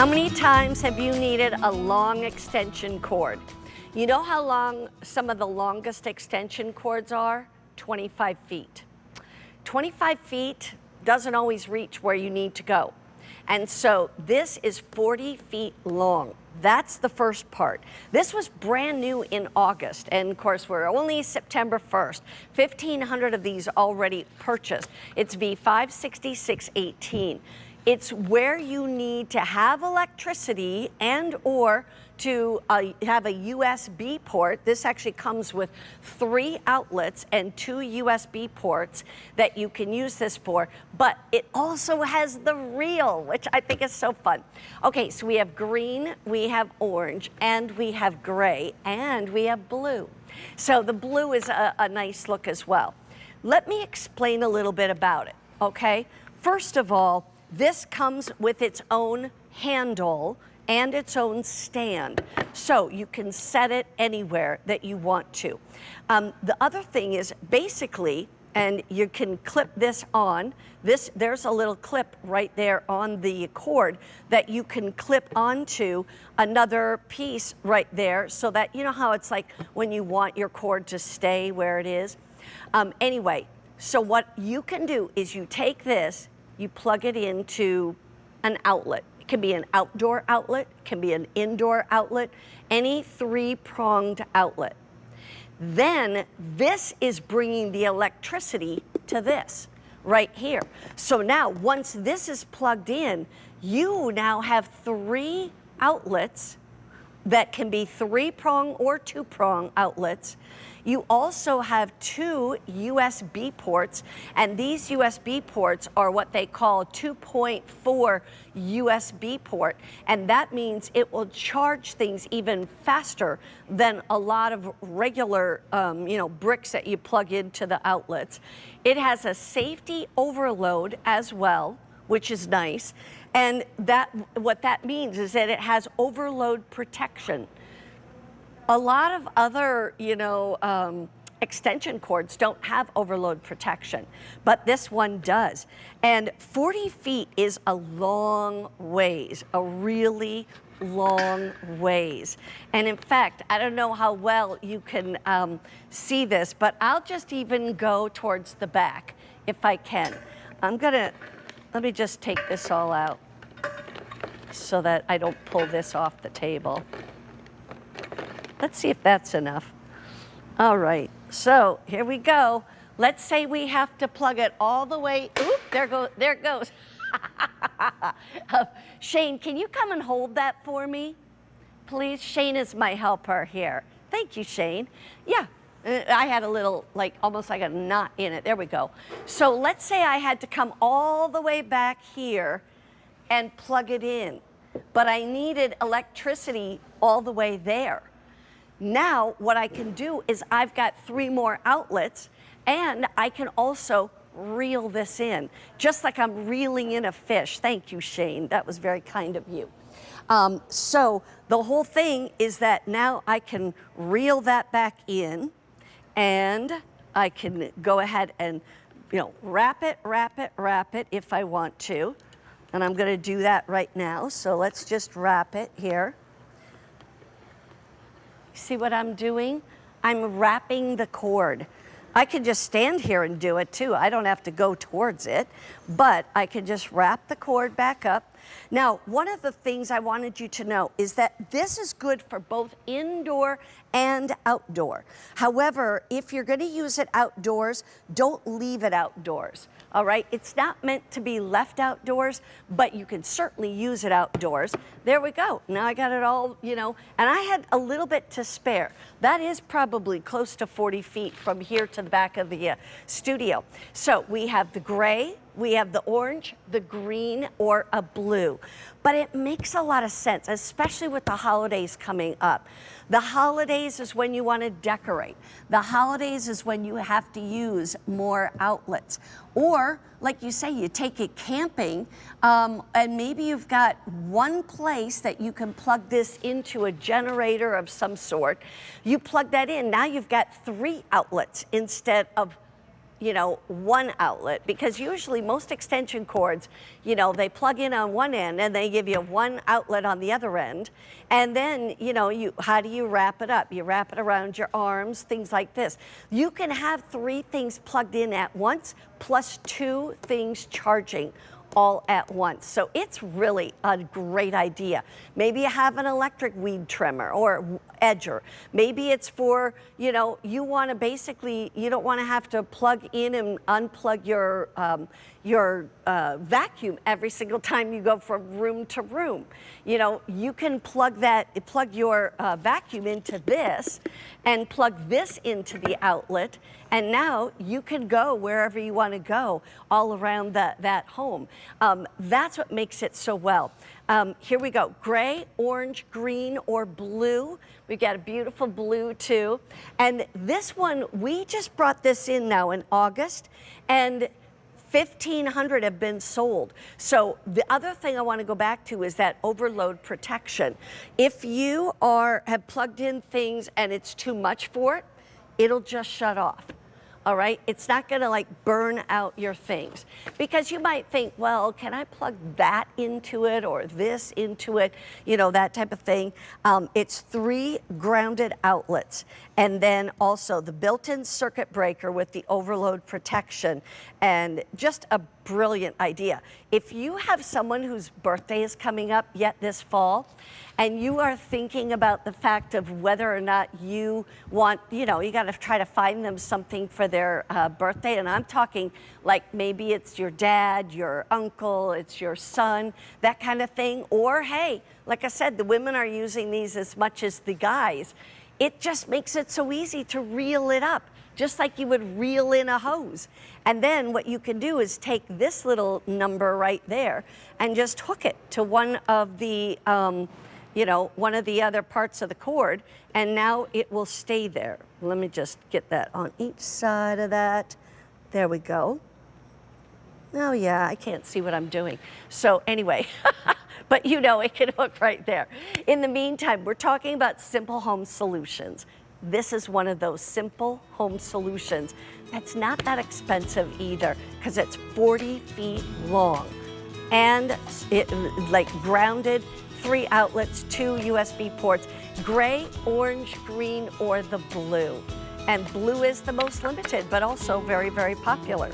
How many times have you needed a long extension cord? You know how long some of the longest extension cords are? 25 feet. 25 feet doesn't always reach where you need to go. And so this is 40 feet long. That's the first part. This was brand new in August, and of course we're only September 1st. 1,500 of these already purchased. It's V56618. It's where you need to have electricity and or to have a USB port. This actually comes with 3 outlets and 2 USB ports that you can use this for, but it also has the reel, which I think is so fun. Okay, so we have green, we have orange, and we have gray, and we have blue. So the blue is a nice look as well. Let me explain a little bit about it, okay? First of all, this comes with its own handle and its own stand, so you can set it anywhere that you want to. The other thing is basically, and you can clip this on, there's a little clip right there on the cord that you can clip onto another piece right there, so that, you know how it's like when you want your cord to stay where it is? Anyway, so what you can do is you take this, you plug it into an outlet. It can be an outdoor outlet, it can be an indoor outlet, any 3-pronged outlet. Then this is bringing the electricity to this right here. So now once this is plugged in, you now have 3 outlets that can be 3-prong or 2-prong outlets. You also have 2 USB ports, and these USB ports are what they call 2.4 USB port, and that means it will charge things even faster than a lot of regular bricks that you plug into the outlets. It has a safety overload as well, which is nice, and what that means is that it has overload protection. A lot of other, extension cords don't have overload protection, but this one does. And 40 feet is a long ways, a really long ways. And in fact, I don't know how well you can see this, but I'll just even go towards the back if I can. Let me just take this all out so that I don't pull this off the table. Let's see if that's enough. All right, so here we go. Let's say we have to plug it all the way. Oop, there it goes. Shane, can you come and hold that for me, please? Shane is my helper here. Thank you, Shane. Yeah, I had a little, almost like a knot in it. There we go. So let's say I had to come all the way back here and plug it in, but I needed electricity all the way there. Now, what I can do is I've got 3 more outlets, and I can also reel this in, just like I'm reeling in a fish. Thank you, Shane. That was very kind of you. So the whole thing is that now I can reel that back in, and I can go ahead and, wrap it if I want to. And I'm going to do that right now. So let's just wrap it here. See what I'm doing? I'm wrapping the cord. I can just stand here and do it too. I don't have to go towards it, but I can just wrap the cord back up. Now, one of the things I wanted you to know is that this is good for both indoor and outdoor. However, if you're going to use it outdoors, don't leave it outdoors. All right, it's not meant to be left outdoors, but you can certainly use it outdoors. There we go. Now I got it all, and I had a little bit to spare. That is probably close to 40 feet from here to the back of the studio. So we have the gray, we have the orange, the green, or a blue. But it makes a lot of sense, especially with the holidays coming up. The holidays is when you want to decorate. The holidays is when you have to use more outlets. Or, like you say, you take it camping, and maybe you've got one place that you can plug this into a generator of some sort. You plug that in, now you've got 3 outlets instead of one outlet, because usually most extension cords, they plug in on one end and they give you one outlet on the other end. And then, how do you wrap it up? You wrap it around your arms, things like this. You can have 3 things plugged in at once, plus 2 things charging all at once. So it's really a great idea. Maybe you have an electric weed trimmer or edger. Maybe it's for, you want to basically, you don't want to have to plug in and unplug your vacuum every single time you go from room to room. You can plug your vacuum into this and plug this into the outlet, and now you can go wherever you want to go all around that home. That's what makes it so well. Here we go, gray, orange, green, or blue. We've got a beautiful blue too. And this one, we just brought this in now in August, and 1,500 have been sold. So the other thing I want to go back to is that overload protection. If you have plugged in things and it's too much for it, it'll just shut off. All right, it's not gonna like burn out your things, because you might think, well, can I plug that into it or this into it, that type of thing. It's 3 grounded outlets, and then also the built-in circuit breaker with the overload protection, and just a brilliant idea. If you have someone whose birthday is coming up yet this fall, and you are thinking about the fact of whether or not you want, you got to try to find them something for their birthday. And I'm talking like maybe it's your dad, your uncle, it's your son, that kind of thing. Or hey, like I said, the women are using these as much as the guys. It just makes it so easy to reel it up, just like you would reel in a hose. And then what you can do is take this little number right there and just hook it to one of the one of the other parts of the cord, and now it will stay there. Let me just get that on each side of that. There we go. Oh yeah, I can't see what I'm doing. So anyway, but it can hook right there. In the meantime, we're talking about simple home solutions. This is one of those simple home solutions that's not that expensive either, because it's 40 feet long and it like grounded, 3 outlets, 2 USB ports, gray, orange, green, or the blue. And blue is the most limited, but also very, very popular.